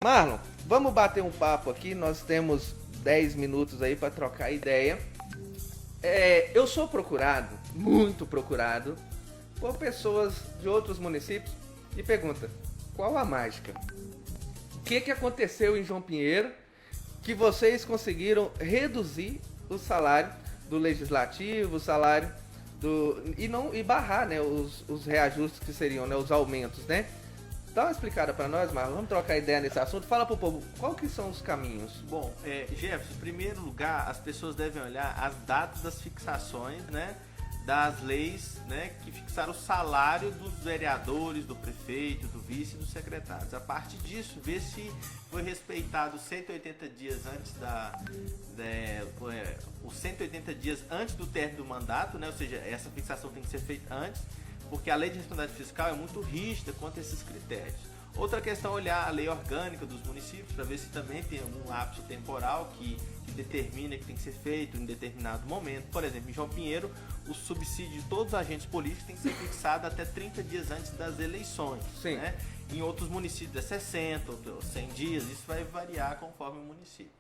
Marlon, vamos bater um papo aqui. Nós temos 10 minutos aí para trocar ideia. Eu sou procurado, muito procurado, por pessoas de outros municípios e pergunta: qual a mágica? O que aconteceu em João Pinheiro que vocês conseguiram reduzir o salário do legislativo, o salário do e barrar, né, os reajustes que seriam, né, os aumentos, né? Dá uma explicada para nós, Marlon. Vamos trocar ideia nesse assunto. Fala pro povo, qual que são os caminhos? Bom, Jefferson, em primeiro lugar, as pessoas devem olhar as datas das fixações, né, das leis, né, que fixaram o salário dos vereadores, do prefeito, do vice e dos secretários. A partir disso, ver se foi respeitado 180 dias antes os 180 dias antes do término do mandato, né, ou seja, essa fixação tem que ser feita antes, porque a lei de responsabilidade fiscal é muito rígida quanto a esses critérios. Outra questão é olhar a lei orgânica dos municípios para ver se também tem algum lapso temporal que determina que tem que ser feito em determinado momento. Por exemplo, em João Pinheiro, o subsídio de todos os agentes políticos tem que ser fixado até 30 dias antes das eleições. Sim. Né? Em outros municípios é 60 ou 100 dias, isso vai variar conforme o município.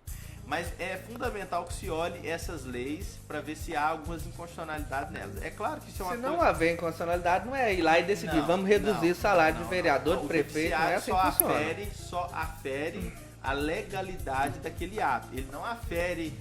Mas é fundamental que se olhe essas leis para ver se há algumas inconstitucionalidades nelas. É claro que isso é uma Se coisa... não haver inconstitucionalidade, não é ir lá e decidir, Não, vamos reduzir o salário não, de vereador, não. de prefeito, não é assim que funciona. Só afere a legalidade daquele ato. Ele não afere,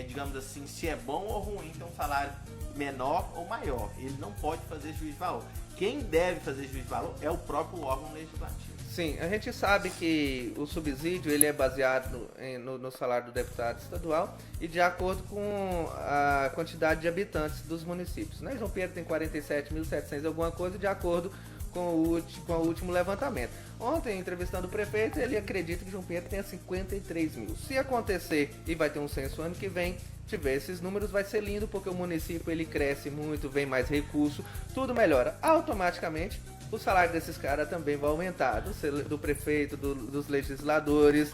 digamos assim, se é bom ou ruim ter um salário menor ou maior. Ele não pode fazer juízo de valor. Quem deve fazer juízo de valor é o próprio órgão legislativo. Sim, a gente sabe que o subsídio ele é baseado no salário do deputado estadual e de acordo com a quantidade de habitantes dos municípios. Né? João Pedro tem 47.700 alguma coisa, de acordo com o último levantamento. Ontem, entrevistando o prefeito, ele acredita que João Pedro tenha 53 mil. Se acontecer e vai ter um censo ano que vem, tiver esses números, vai ser lindo, porque o município ele cresce muito, vem mais recurso, tudo melhora. Automaticamente, o salário desses caras também vai aumentar, do prefeito, dos legisladores,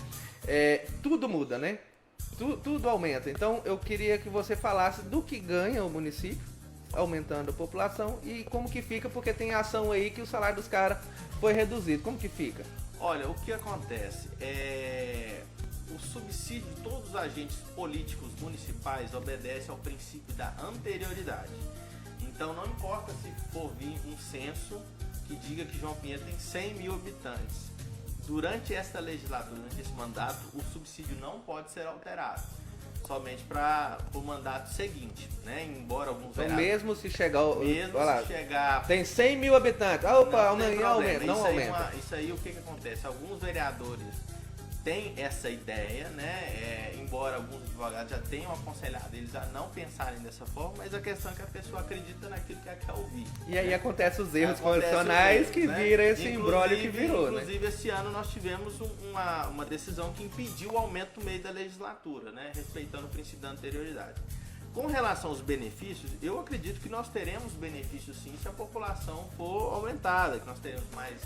tudo muda, né? Tudo aumenta. Então, eu queria que você falasse do que ganha o município, aumentando a população, e como que fica, porque tem ação aí que o salário dos caras foi reduzido. Como que fica? Olha, o que acontece o subsídio de todos os agentes políticos municipais obedece ao princípio da anterioridade. Então não importa se for vir um censo que diga que João Pinheiro tem 100 mil habitantes. Durante esta legislatura, durante esse mandato, o subsídio não pode ser alterado. Somente para o mandato seguinte, né? Embora alguns então, mesmo se chegar... chegar... Tem 100 mil habitantes. Opa, amanhã aumenta. Não aumenta. Isso aí, o que acontece? Alguns vereadores têm essa ideia, né? Embora alguns advogados já tenham aconselhado eles a não pensarem dessa forma, mas a questão é que a pessoa acredita naquilo que ela quer ouvir. E aí acontece os erros constitucionais que vira esse imbróglio que virou, né? Inclusive, esse ano nós tivemos uma decisão que impediu o aumento no meio da legislatura, né? Respeitando o princípio da anterioridade. Com relação aos benefícios, eu acredito que nós teremos benefícios sim se a população for aumentada, que nós teremos mais,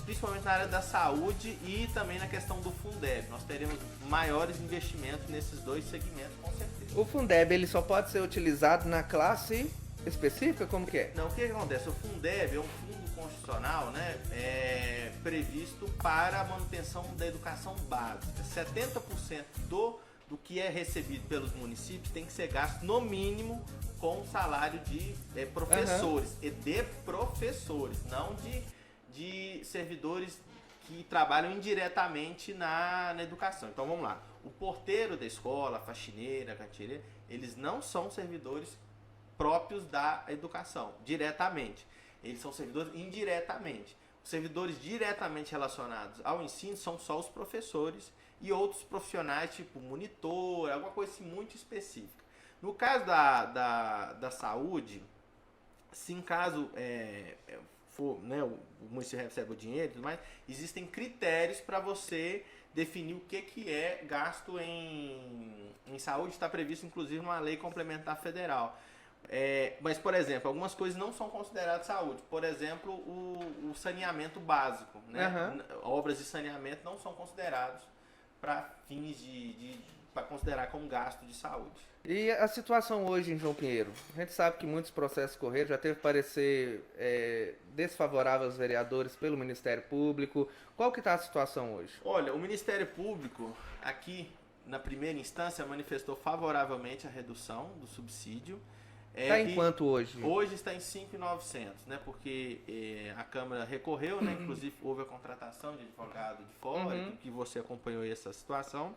principalmente na área da saúde e também na questão do Fundeb. Nós teremos maiores investimentos nesses dois segmentos, com certeza. O Fundeb ele só pode ser utilizado na classe específica? Como que é? Não, o que acontece? O Fundeb é um fundo constitucional, né, previsto para a manutenção da educação básica. 70% do que é recebido pelos municípios tem que ser gasto no mínimo com o salário de professores, e de professores, não de servidores que trabalham indiretamente na educação. Então vamos lá, o porteiro da escola, a faxineira, a cantineira, eles não são servidores próprios da educação, diretamente. Eles são servidores indiretamente. Os servidores diretamente relacionados ao ensino são só os professores e outros profissionais, tipo monitor, alguma coisa assim muito específica. No caso da saúde, se em caso for, né, o município recebe o dinheiro e tudo mais, existem critérios para você definir o que é gasto em saúde, está previsto inclusive numa lei complementar federal. Mas, por exemplo, algumas coisas não são consideradas saúde. Por exemplo, o saneamento básico, né? Obras de saneamento não são considerados para fins para considerar como gasto de saúde. E a situação hoje em João Pinheiro? A gente sabe que muitos processos correram, já teve parecer desfavorável aos vereadores pelo Ministério Público. Qual que está a situação hoje? Olha, o Ministério Público, aqui na primeira instância, manifestou favoravelmente a redução do subsídio. Está em quanto hoje? Hoje está em 5.900, né? Porque a Câmara recorreu, né? Inclusive houve a contratação de advogado de fora, que você acompanhou essa situação.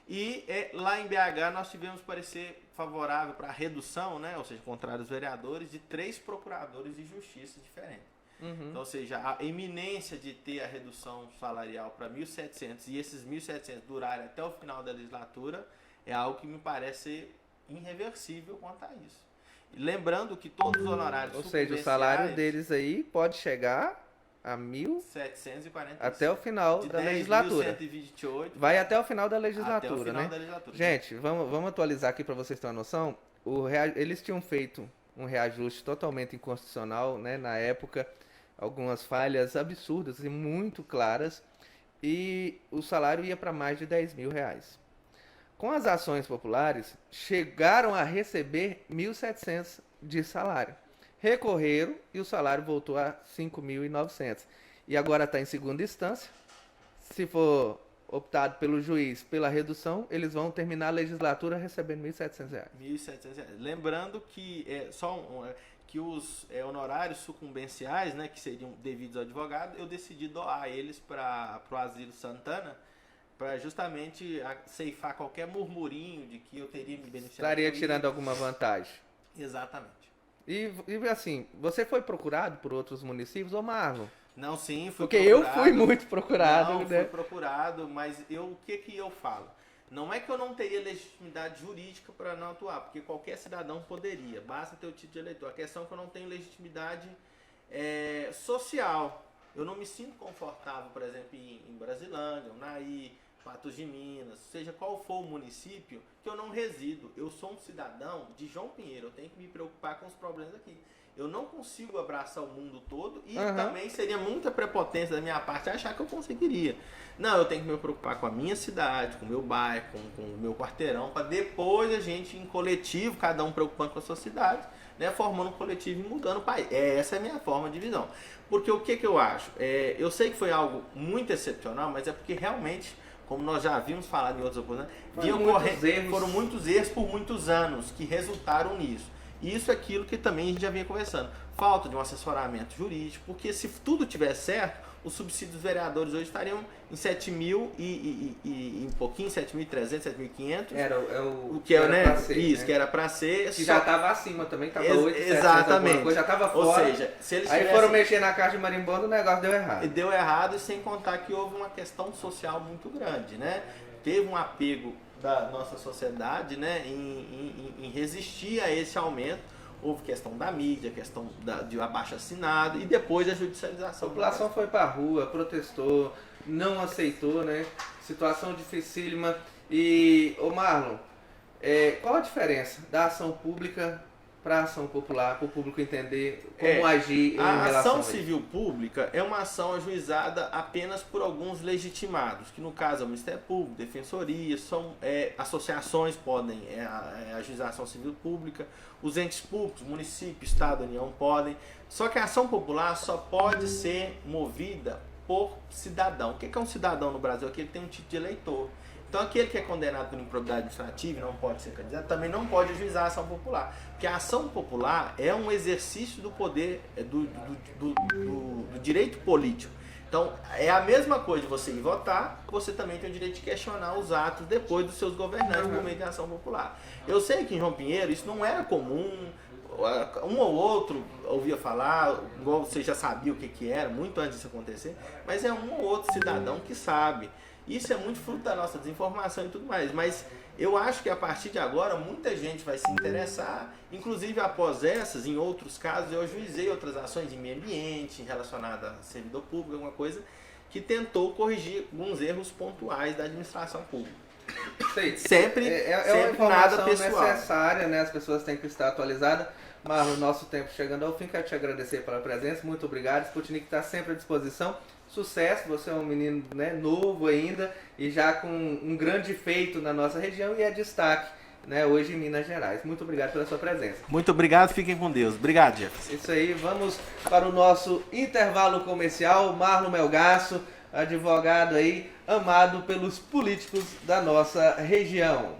E lá em BH nós tivemos parecer favorável para a redução, né? Ou seja, contrário aos vereadores, de 3 procuradores de justiça diferentes. Então, ou seja, a iminência de ter a redução salarial para 1.700 e esses 1.700 durarem até o final da legislatura é algo que me parece irreversível quanto a isso. Lembrando que todos os honorários ou seja, o salário deles aí pode chegar a 1.745 até o final da legislatura. 10.128, vai até o final da legislatura, até o final né? Da legislatura. Gente, vamos atualizar aqui para vocês terem uma noção. Eles tinham feito um reajuste totalmente inconstitucional, né, na época, algumas falhas absurdas e muito claras, e o salário ia para mais de R$10.000. Com as ações populares, chegaram a receber 1.700 de salário. Recorreram e o salário voltou a 5.900. E agora está em segunda instância. Se for optado pelo juiz pela redução, eles vão terminar a legislatura recebendo R$1.700. R$1.700. Lembrando que que os honorários sucumbenciais, né, que seriam devidos ao advogado, eu decidi doar eles para o Asilo Santana, para justamente ceifar qualquer murmurinho de que eu teria me beneficiado. Estaria tirando alguma vantagem. Exatamente. E assim, você foi procurado por outros municípios, ou Marlon? Não, sim, fui Porque procurado. eu fui muito procurado. Não, né? fui procurado, mas o que eu falo? Não é que eu não teria legitimidade jurídica para não atuar, porque qualquer cidadão poderia, basta ter o título de eleitor. A questão é que eu não tenho legitimidade social. Eu não me sinto confortável, por exemplo, em Brasilândia, Unaí, Patos de Minas, seja qual for o município, que eu não resido. Eu sou um cidadão de João Pinheiro, eu tenho que me preocupar com os problemas aqui. Eu não consigo abraçar o mundo todo e também seria muita prepotência da minha parte achar que eu conseguiria. Não, eu tenho que me preocupar com a minha cidade, com o meu bairro, com o meu quarteirão, para depois a gente, em coletivo, cada um preocupando com a sua cidade, né, formando um coletivo e mudando o país. Essa é a minha forma de visão. Porque o que eu acho? Eu sei que foi algo muito excepcional, mas é porque realmente, como nós já havíamos falado em outras oportunidades, foram muitos erros por muitos anos que resultaram nisso. E isso é aquilo que também a gente já vinha conversando. Falta de um assessoramento jurídico, porque se tudo tiver certo, os subsídios dos vereadores hoje estariam em 7.000 e um pouquinho, 7.300, 7.500. O que era, né? Pra ser, isso, né? que era para ser. Que já estava acima também, estava 8.700, exatamente. Coisa, já estava fora. Ou seja, se eles aí foram mexer na caixa de marimbondo, o negócio deu errado. E deu errado, e sem contar que houve uma questão social muito grande, né? Teve um apego da nossa sociedade, né, em resistir a esse aumento. Houve questão da mídia, questão de abaixo-assinado e depois a judicialização. A população foi para a rua, protestou, não aceitou, né? Situação dificílima. E, ô Marlon, qual a diferença da ação pública para a ação popular, para o público entender como agir em relação a isso? A ação civil pública é uma ação ajuizada apenas por alguns legitimados, que no caso é o Ministério Público, Defensoria, são associações podem ajuizar a ação civil pública, os entes públicos, município, Estado, União podem, só que a ação popular só pode ser movida por cidadão. O que é um cidadão no Brasil? Aquele que tem um título de eleitor. Então aquele que é condenado por improbidade administrativa e não pode ser candidato, também não pode ajuizar a ação popular. Porque a ação popular é um exercício do poder, do direito político. Então é a mesma coisa de você ir votar, você também tem o direito de questionar os atos depois dos seus governantes por meio da ação popular. Eu sei que em João Pinheiro isso não era comum, um ou outro ouvia falar, igual você já sabia o que era, muito antes disso acontecer, mas é um ou outro cidadão que sabe. Isso é muito fruto da nossa desinformação e tudo mais, mas eu acho que a partir de agora muita gente vai se interessar, inclusive após essas, em outros casos eu ajuizei outras ações de meio ambiente relacionadas a servidor público, alguma coisa que tentou corrigir alguns erros pontuais da administração pública. Sempre uma informação nada pessoal. Necessária, né? As pessoas têm que estar atualizadas. Marlon, nosso tempo chegando ao fim, quero te agradecer pela presença, muito obrigado. Sputnik está sempre à disposição. Sucesso, você é um menino, né, novo ainda e já com um grande feito na nossa região e é destaque, né, hoje em Minas Gerais. Muito obrigado pela sua presença. Muito obrigado, fiquem com Deus. Obrigado, Jefferson. Isso aí, vamos para o nosso intervalo comercial. Marlon Melgaço, advogado aí, amado pelos políticos da nossa região.